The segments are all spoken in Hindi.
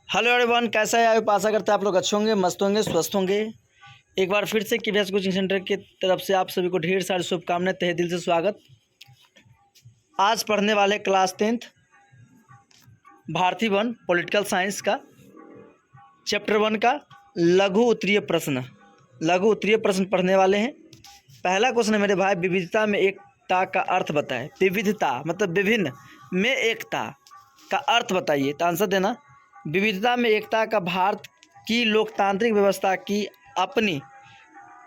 हेलो एवरीवन, कैसा है? आशा करते हैं आप लोग अच्छे होंगे, मस्त होंगे, स्वस्थ होंगे। एक बार फिर से KVS कोचिंग सेंटर की तरफ से आप सभी को ढेर सारी शुभकामनाएं, तहे दिल से स्वागत। आज पढ़ने वाले क्लास 10th भारतीय वन पॉलिटिकल साइंस का चैप्टर 1 का लघु उत्तरीय प्रश्न पढ़ने वाले हैं। पहला क्वेश्चन है मेरे भाई, विविधता में एकता का अर्थ बताएं। विविधता मतलब विभिन्न में एकता का अर्थ बताइए, तो आंसर देना। विविधता में एकता का भारत की लोकतांत्रिक व्यवस्था की अपनी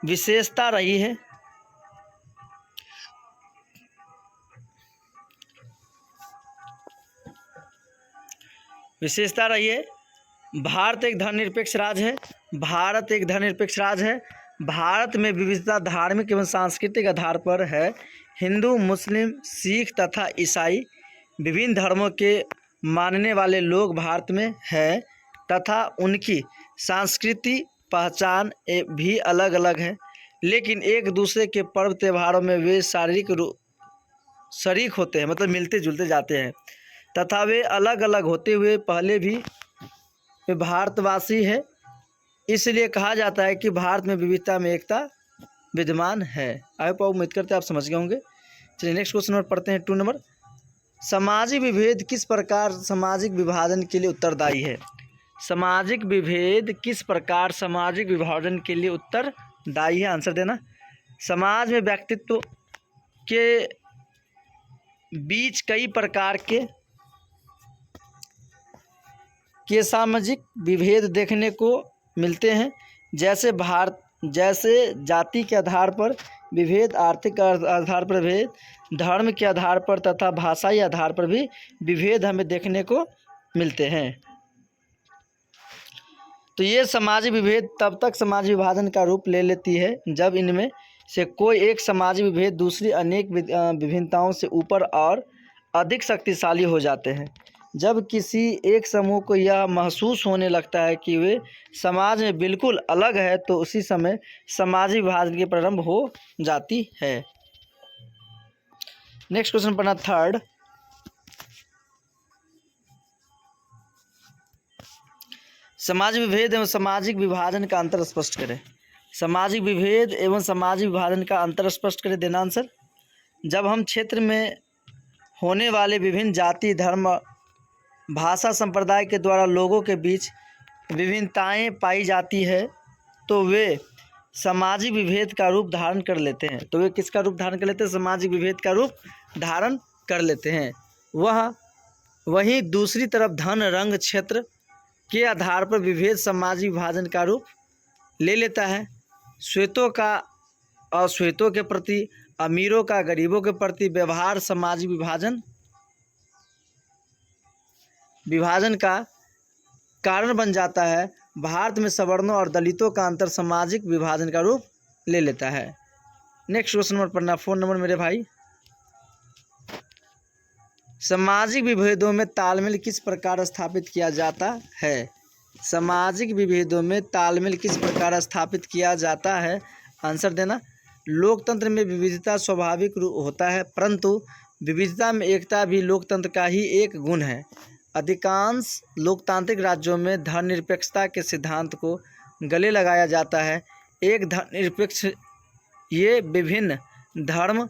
विशेषता रही है। भारत एक धर्मनिरपेक्ष राज्य है। भारत में विविधता धार्मिक एवं सांस्कृतिक आधार पर है। हिंदू, मुस्लिम, सिख तथा ईसाई विभिन्न धर्मों के मानने वाले लोग भारत में हैं तथा उनकी सांस्कृतिक पहचान भी अलग अलग है, लेकिन एक दूसरे के पर्व त्योहारों में वे शरीक होते हैं, मतलब मिलते जुलते जाते हैं तथा वे अलग अलग होते हुए पहले भी वे भारतवासी है। इसलिए कहा जाता है कि भारत में विविधता में एकता विद्यमान है। आप उम्मीद करते हैं आप समझ गए होंगे। चलिए नेक्स्ट क्वेश्चन नंबर पढ़ते हैं। 2 नंबर, सामाजिक विभेद किस प्रकार सामाजिक विभाजन के लिए उत्तरदायी है? सामाजिक विभेद किस प्रकार सामाजिक विभाजन के लिए उत्तरदायी है? आंसर देना। समाज में व्यक्तित्व के बीच कई प्रकार के सामाजिक विभेद देखने को मिलते हैं, जैसे जाति के आधार पर विभेद, आर्थिक आधार पर विभेद, धर्म के आधार पर तथा भाषाई आधार पर भी विभेद हमें देखने को मिलते हैं। तो ये सामाजिक विभेद तब तक समाज विभाजन का रूप ले लेती है जब इनमें से कोई एक सामाजिक विभेद दूसरी अनेक विभिन्नताओं से ऊपर और अधिक शक्तिशाली हो जाते हैं। जब किसी एक समूह को यह महसूस होने लगता है कि वे समाज में बिल्कुल अलग है, तो उसी समय सामाजिक विभाजन की प्रारंभ हो जाती है। नेक्स्ट क्वेश्चन पढ़ना 3rd, सामाजिक विभेद एवं सामाजिक विभाजन का अंतर स्पष्ट करें। सामाजिक विभेद एवं सामाजिक विभाजन का अंतर स्पष्ट करें, देना आंसर। जब हम क्षेत्र में होने वाले विभिन्न जाति, धर्म, भाषा, संप्रदाय के द्वारा लोगों के बीच विभिन्नताएं पाई जाती है, तो वे सामाजिक विभेद का रूप धारण कर लेते हैं। तो वे किसका रूप धारण कर लेते हैं? सामाजिक विभेद का रूप धारण कर लेते हैं। वहीं दूसरी तरफ धन, रंग, क्षेत्र के आधार पर विभेद सामाजिक विभाजन का रूप ले लेता है। श्वेतों का अश्वेतों के प्रति, अमीरों का गरीबों के प्रति व्यवहार सामाजिक विभाजन का कारण बन जाता है। भारत में सवर्णों और दलितों का अंतर सामाजिक विभाजन का रूप ले लेता है। नेक्स्ट क्वेश्चन नंबर पढ़ना 4 नंबर मेरे भाई, सामाजिक विभेदों में तालमेल किस प्रकार स्थापित किया जाता है? सामाजिक विभेदों में तालमेल किस प्रकार स्थापित किया जाता है? आंसर देना। लोकतंत्र में विविधता स्वाभाविक रूप होता है, परंतु विविधता में एकता भी लोकतंत्र का ही एक गुण है। अधिकांश लोकतांत्रिक राज्यों में धर्मनिरपेक्षता के सिद्धांत को गले लगाया जाता है। एक धर्मनिरपेक्ष ये विभिन्न धर्म,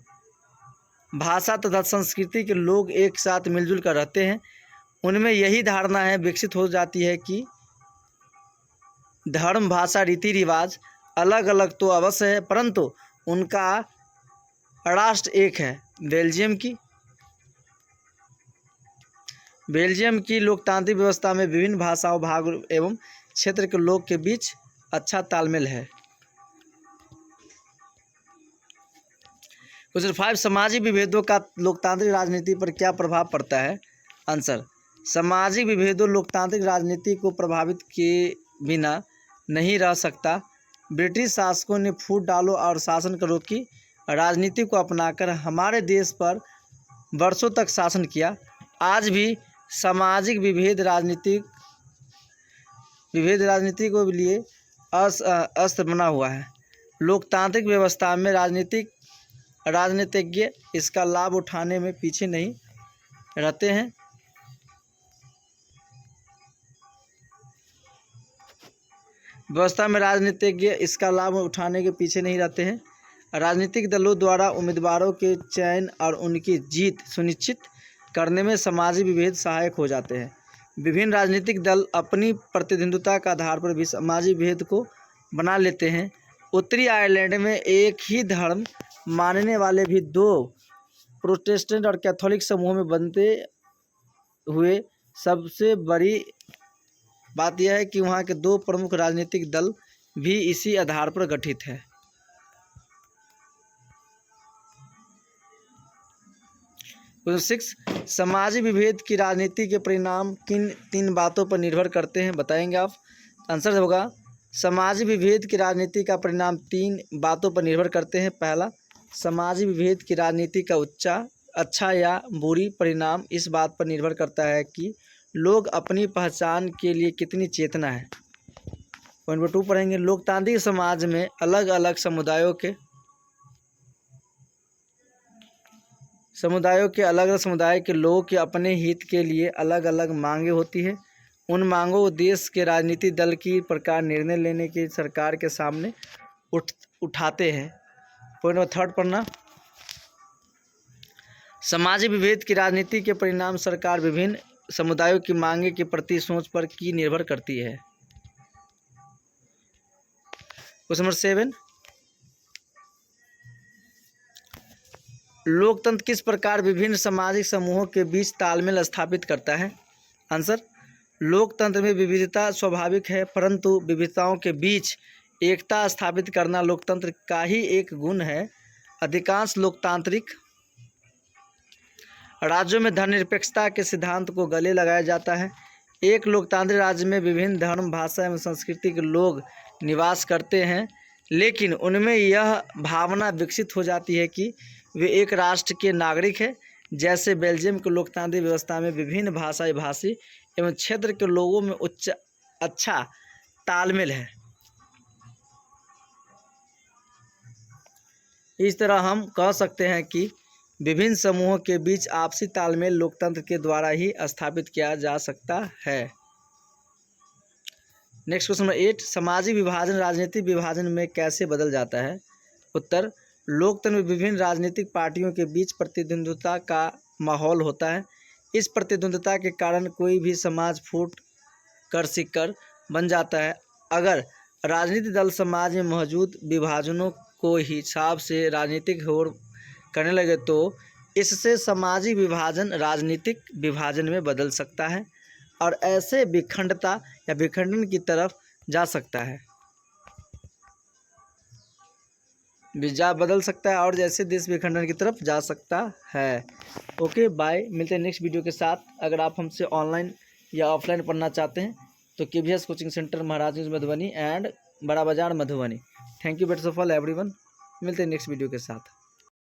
भाषा तथा संस्कृति के लोग एक साथ मिलजुल कर रहते हैं। उनमें यही धारणा है विकसित हो जाती है कि धर्म, भाषा, रीति रिवाज अलग अलग तो अवश्य है, परंतु उनका राष्ट्र एक है। बेल्जियम की लोकतांत्रिक व्यवस्था में विभिन्न भाषाओं, भाग एवं क्षेत्र के लोग के बीच अच्छा तालमेल है। क्वेश्चन 5, सामाजिक विभेदों का लोकतांत्रिक राजनीति पर क्या प्रभाव पड़ता है? आंसर। सामाजिक विभेदों लोकतांत्रिक राजनीति को प्रभावित किए बिना नहीं रह सकता। ब्रिटिश शासकों ने फूट डालो और शासन करो की राजनीति को अपनाकर हमारे देश पर वर्षों तक शासन किया। आज भी सामाजिक विभेद राजनीति को लिए अस्त्र बना हुआ है। लोकतांत्रिक व्यवस्था में राजनीतिज्ञ इसका लाभ उठाने में पीछे नहीं रहते हैं। व्यवस्था में राजनीतिज्ञ इसका लाभ उठाने के पीछे नहीं रहते हैं। राजनीतिक दलों द्वारा उम्मीदवारों के चयन और उनकी जीत सुनिश्चित करने में सामाजिक विभेद सहायक हो जाते हैं। विभिन्न राजनीतिक दल अपनी प्रतिद्वंद्विता के आधार पर भी सामाजिक भेद को बना लेते हैं। उत्तरी आयरलैंड में एक ही धर्म मानने वाले भी दो प्रोटेस्टेंट और कैथोलिक समूहों में बनते हुए सबसे बड़ी बात यह है कि वहाँ के दो प्रमुख राजनीतिक दल भी इसी आधार पर गठित है। क्वेश्चन 6, सामाजिक विभेद की राजनीति के परिणाम किन 3 बातों पर निर्भर करते हैं, बताएंगे आप। आंसर होगा सामाजिक विभेद की राजनीति का परिणाम 3 बातों पर निर्भर करते हैं। पहला, सामाजिक विभेद की राजनीति का अच्छा या बुरी परिणाम इस बात पर निर्भर करता है कि लोग अपनी पहचान के लिए कितनी चेतना है। पॉइंट नंबर 2 पढ़ेंगे, लोकतांत्रिक समाज में अलग अलग समुदायों के अलग अलग समुदाय के लोगों के अपने हित के लिए अलग अलग मांगें होती है। उन मांगों को देश के राजनीतिक दल की प्रकार निर्णय लेने की सरकार के सामने उठाते हैं। पॉइंट नंबर 3 पढ़ना, सामाजिक विभेद की राजनीति के परिणाम सरकार विभिन्न समुदायों की मांगे के प्रति सोच पर की निर्भर करती है। क्वेश्चन नंबर 7, लोकतंत्र किस प्रकार विभिन्न सामाजिक समूहों के बीच तालमेल स्थापित करता है। आंसर, लोकतंत्र में विविधता स्वाभाविक है, परंतु विविधताओं के बीच एकता स्थापित करना लोकतंत्र का ही एक गुण है। अधिकांश लोकतांत्रिक राज्यों में धर्मनिरपेक्षता के सिद्धांत को गले लगाया जाता है। एक लोकतांत्रिक राज्य में विभिन्न धर्म, भाषा एवं संस्कृति के लोग निवास करते हैं, लेकिन उनमें यह भावना विकसित हो जाती है कि वे एक राष्ट्र के नागरिक हैं। जैसे बेल्जियम की लोकतांत्रिक व्यवस्था में विभिन्न भाषाई भाषी एवं क्षेत्र के लोगों में अच्छा तालमेल है। इस तरह हम कह सकते हैं कि विभिन्न समूहों के बीच आपसी तालमेल लोकतंत्र के द्वारा ही स्थापित किया जा सकता है। नेक्स्ट क्वेश्चन नंबर 8, सामाजिक विभाजन राजनीतिक विभाजन में कैसे बदल जाता है। उत्तर, लोकतंत्र में विभिन्न राजनीतिक पार्टियों के बीच प्रतिद्वंद्विता का माहौल होता है। इस प्रतिद्वंद्विता के कारण कोई भी समाज फूट कर सिककर बन जाता है। अगर राजनीतिक दल समाज में मौजूद विभाजनों को हिसाब से राजनीतिक होड़ करने लगे तो इससे सामाजिक विभाजन राजनीतिक विभाजन में बदल सकता है और ऐसे विखंडता या विखंडन की तरफ जा सकता है, बदल सकता है और जैसे देश विखंडन की तरफ जा सकता है। ओके बाय, मिलते हैं नेक्स्ट वीडियो के साथ। अगर आप हमसे ऑनलाइन या ऑफलाइन पढ़ना चाहते हैं तो KVS coaching centre Maharajganj Madhubani and बड़ा बाजार Madhubani. Thank you best of all everyone, मिलते हैं नेक्स्ट वीडियो के साथ।